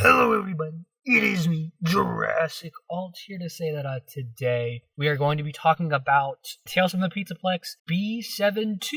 Hello everybody, it is me, Jurassic Alt, here to say that today we are going to be talking about Tales from the Pizzaplex B-7-2.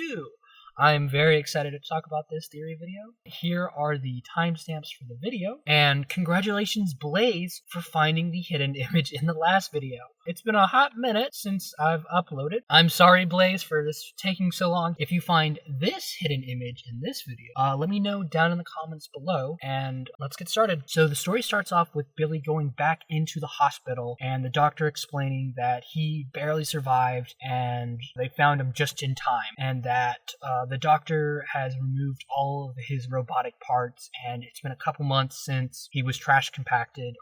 I'm very excited to talk about this theory video. Here are the timestamps for the video, and congratulations Blaze for finding the hidden image in the last video. It's been a hot minute since I've uploaded. I'm sorry Blaze for this taking so long. If you find this hidden image in this video, let me know down in the comments below, and let's get started. So the story starts off with Billy going back into the hospital and the doctor explaining that he barely survived and they found him just in time, and that the doctor has removed all of his robotic parts, and it's been a couple months since he was compacted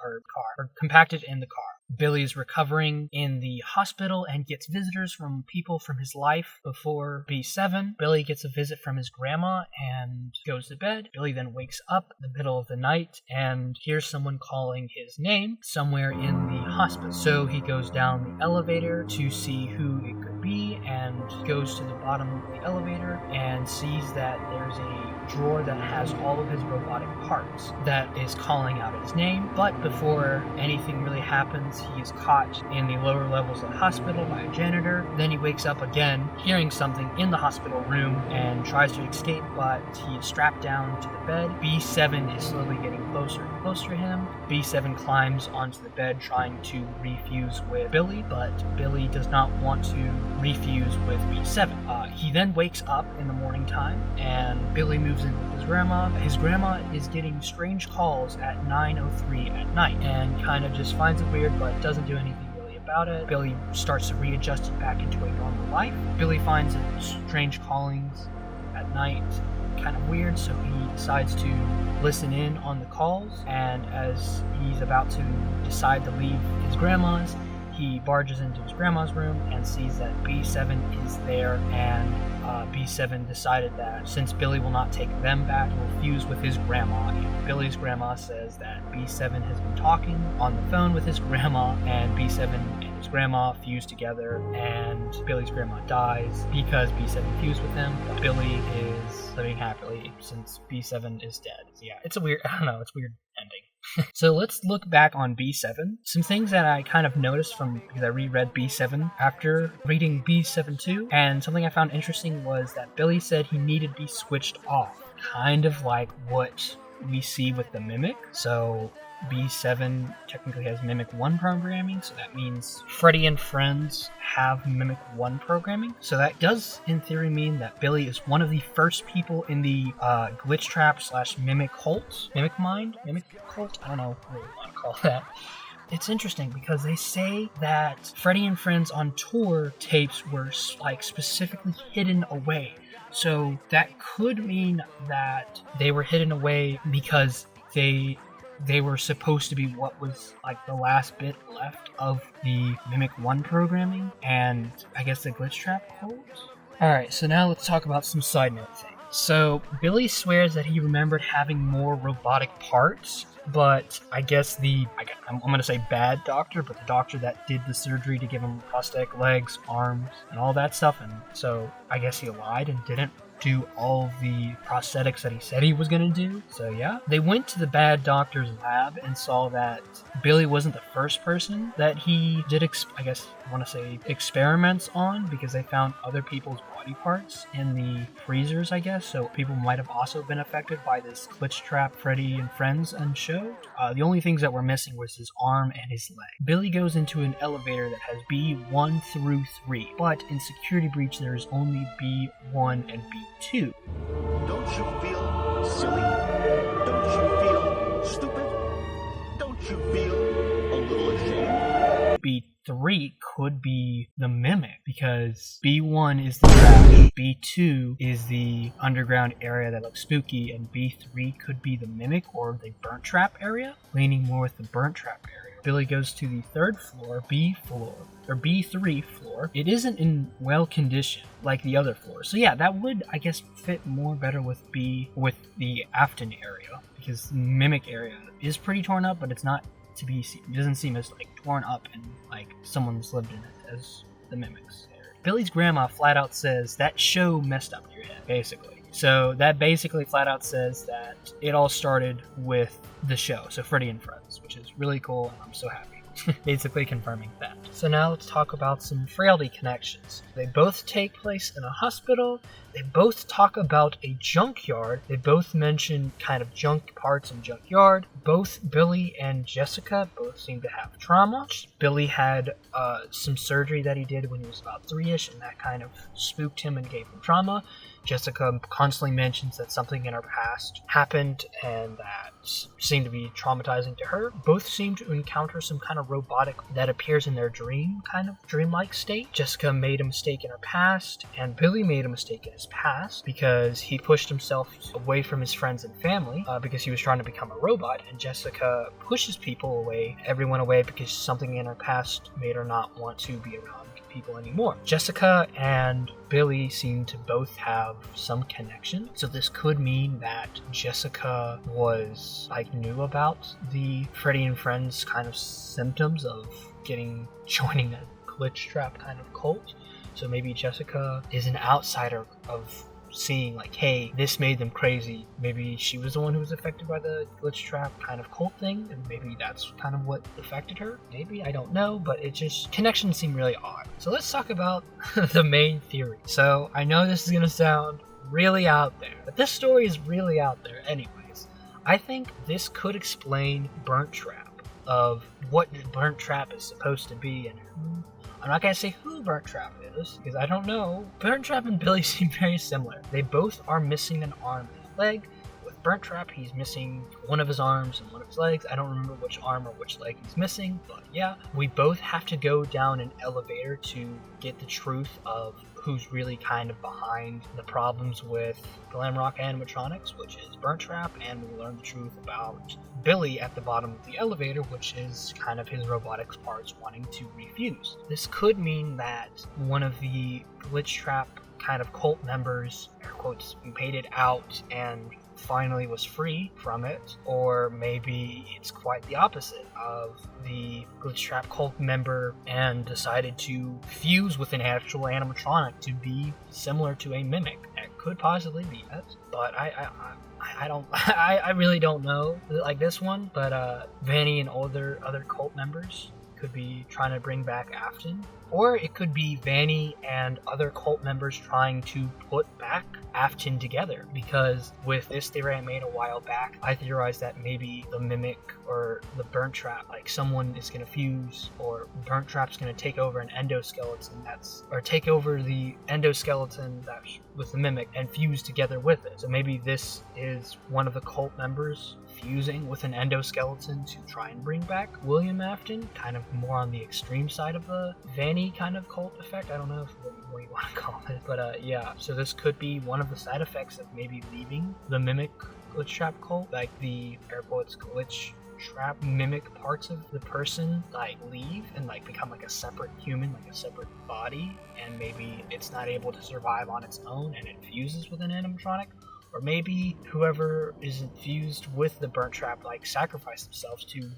in the car. Billy is recovering in the hospital and gets visitors from people from his life before B7. Billy gets a visit from his grandma and goes to bed. Billy then wakes up in the middle of the night and hears someone calling his name somewhere in the hospital. So he goes down the elevator to see who it could be and goes to the bottom of the elevator and sees that there's a drawer that has all of his robotic parts that is calling out his name. But before anything really happens, he is caught in the lower levels of the hospital by a janitor. Then he wakes up again, hearing something in the hospital room, and tries to escape, but he is strapped down to the bed. B7 is slowly getting closer and closer to him. B7 climbs onto the bed trying to refuse with Billy, but Billy does not want to refuse with B7. He then wakes up in the morning time, and Billy moves in with his grandma. His grandma is getting strange calls at 9:03 at night, and kind of just finds it weird, but doesn't do anything really about it. Billy starts to readjust it back into a normal life. Billy finds strange callings at night kind of weird, so he decides to listen in on the calls, and as he's about to decide to leave his grandma's, he barges into his grandma's room and sees that B7 is there, and B7 decided that since Billy will not take them back, he'll fuse with his grandma. And Billy's grandma says that B7 has been talking on the phone with his grandma, and B7 and his grandma fuse together, and Billy's grandma dies because B7 fused with him. But Billy is living happily since B7 is dead. So yeah, it's a weird ending. So let's look back on B7. Some things that I kind of noticed because I reread B7 after reading B-7-2, and something I found interesting was that Billy said he needed to be switched off, kind of like what we see with the Mimic. So B7 technically has Mimic 1 programming, so that means Freddy and friends have Mimic 1 programming. So that does, in theory, mean that Billy is one of the first people in the glitch trap / Mimic cult, Mimic cult, I don't know what we want to call that. It's interesting because they say that Freddy and friends on tour tapes were like specifically hidden away. So that could mean that they were hidden away because they were supposed to be what was like the last bit left of the Mimic 1 programming, and I guess the glitch trap holds. Alright, so now let's talk about some side note things. So Billy swears that he remembered having more robotic parts, but I guess I'm going to say bad doctor, but the doctor that did the surgery to give him prosthetic legs, arms, and all that stuff, and so I guess he lied and didn't do all the prosthetics that he said he was going to do. So yeah, they went to the bad doctor's lab and saw that Billy wasn't the first person that he did experiments on, because they found other people's body parts in the freezers, I guess, so people might have also been affected by this glitch trap Freddy and friends show. The only things that were missing was his arm and his leg. Billy goes into an elevator that has B1 through 3, but in Security Breach there is only B1 and B2. Don't you feel silly? Don't you feel stupid? Don't you feel a little ashamed? B3 could be the Mimic, because B1 is the trash, B2 is the underground area that looks spooky, and B3 could be the Mimic or the BURNTRAP area, leaning more with the BURNTRAP area. Billy goes to the third floor, B3 floor. It isn't in well condition like the other floors. So yeah, that would, I guess, fit more better with the Afton area, because the Mimic area is pretty torn up, but it's not to be seen. It doesn't seem as like torn up and like someone's lived in it as the Mimics. Billy's grandma flat out says that show messed up your head, basically. So that basically flat out says that it all started with the show, so Freddy and Friends, which is really cool, and I'm so happy. Basically confirming that. So now let's talk about some Frailty Connections. They both take place in a hospital. They both talk about a junkyard. They both mention kind of junk parts and junkyard. Both Billy and Jessica both seem to have trauma. Billy had some surgery that he did when he was about 3-ish, and that kind of spooked him and gave him trauma. Jessica constantly mentions that something in her past happened and that seemed to be traumatizing to her. Both seem to encounter some kind of robotic that appears in their dreamlike state. Jessica made a mistake in her past, and Billy made a mistake in his past because he pushed himself away from his friends and family because he was trying to become a robot, and Jessica pushes people away, everyone away, because something in her past made her not want to be around people anymore. Jessica and Billy seem to both have some connection, so this could mean that Jessica was knew about the Freddy and Friends kind of symptoms of joining a glitch trap kind of cult. So maybe Jessica is an outsider of seeing hey, this made them crazy. Maybe she was the one who was affected by the glitch trap kind of cult thing, and maybe that's kind of what affected her. Maybe, I don't know, but it just, connections seem really odd. So let's talk about the main theory. So I know this is gonna sound really out there, but this story is really out there anyways. I think this could explain BURNTRAP, of what BURNTRAP is supposed to be and who. I'm not going to say who BURNTRAP is, because I don't know. BURNTRAP and Billy seem very similar. They both are missing an arm and a leg. With BURNTRAP, he's missing one of his arms and one of his legs. I don't remember which arm or which leg he's missing, but yeah. We both have to go down an elevator to get the truth of who's really kind of behind the problems with Glamrock animatronics, which is BURNTRAP, and we learn the truth about Billy at the bottom of the elevator, which is kind of his robotics parts wanting to refuse. This could mean that one of the glitch trap kind of cult members, air quotes, made it out and finally was free from it, or maybe it's quite the opposite of the glitch trap cult member and decided to fuse with an actual animatronic to be similar to a mimic. That could possibly be it, but I really don't know this one, but Vanny and other cult members could be trying to bring back Afton, or it could be Vanny and other cult members trying to put back Afton together, because with this theory I made a while back, I theorized that maybe the mimic or the BURNTRAP, someone is going to fuse, or BURNTRAP's going to take over an endoskeleton take over the endoskeleton with the mimic and fuse together with it. So maybe this is one of the cult members fusing with an endoskeleton to try and bring back William Afton, kind of more on the extreme side of the Vanny kind of cult effect. I don't know what you want to call it, but yeah, so this could be one of the side effects of maybe leaving the mimic glitch trap cult, the air quotes glitch trap mimic parts of the person leave and become a separate human, a separate body, and maybe it's not able to survive on its own and it fuses with an animatronic. Or maybe whoever is fused with the BURNTRAP sacrifice themselves to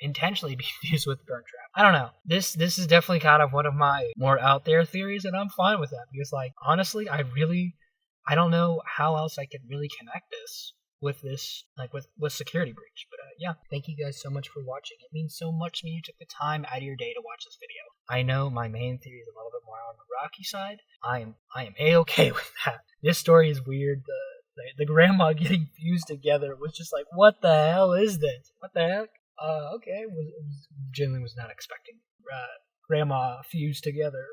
intentionally be fused with BURNTRAP. I don't know. This is definitely kind of one of my more out there theories, and I'm fine with that because honestly, I don't know how else I could really connect this with this with Security Breach. But yeah, thank you guys so much for watching. It means so much to me you took the time out of your day to watch this video. I know my main theory is a little bit more on the rocky side. I am a-okay with that. This story is weird. The grandma getting fused together was just what the hell is this? What the heck? Okay, genuinely was not expecting grandma fused together.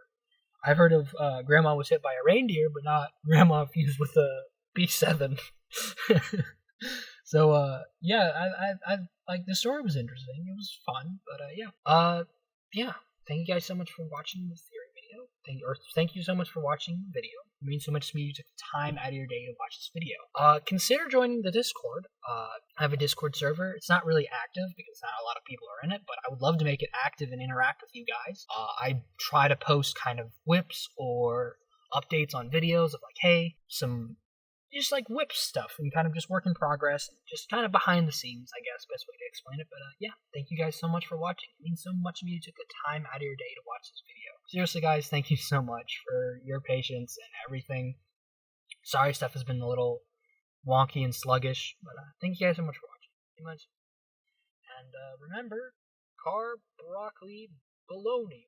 I've heard of grandma was hit by a reindeer, but not grandma fused with a B-7. So yeah, I the story was interesting. It was fun, but yeah. Thank you guys so much for watching this theory video. Thank you so much for watching the video. It means so much to me you took the time out of your day to watch this video. Consider joining the Discord. I have a Discord server. It's not really active because not a lot of people are in it, but I would love to make it active and interact with you guys. I try to post kind of whips or updates on videos of hey, some just whip stuff and kind of just work in progress, and just kind of behind the scenes, I guess, best way to explain it. But yeah, thank you guys so much for watching. It means so much to me you took the time out of your day to watch this video. Seriously, guys, thank you so much for your patience and everything. Sorry, stuff has been a little wonky and sluggish, but thank you guys so much for watching. Pretty much. And remember, carb, broccoli, bologna.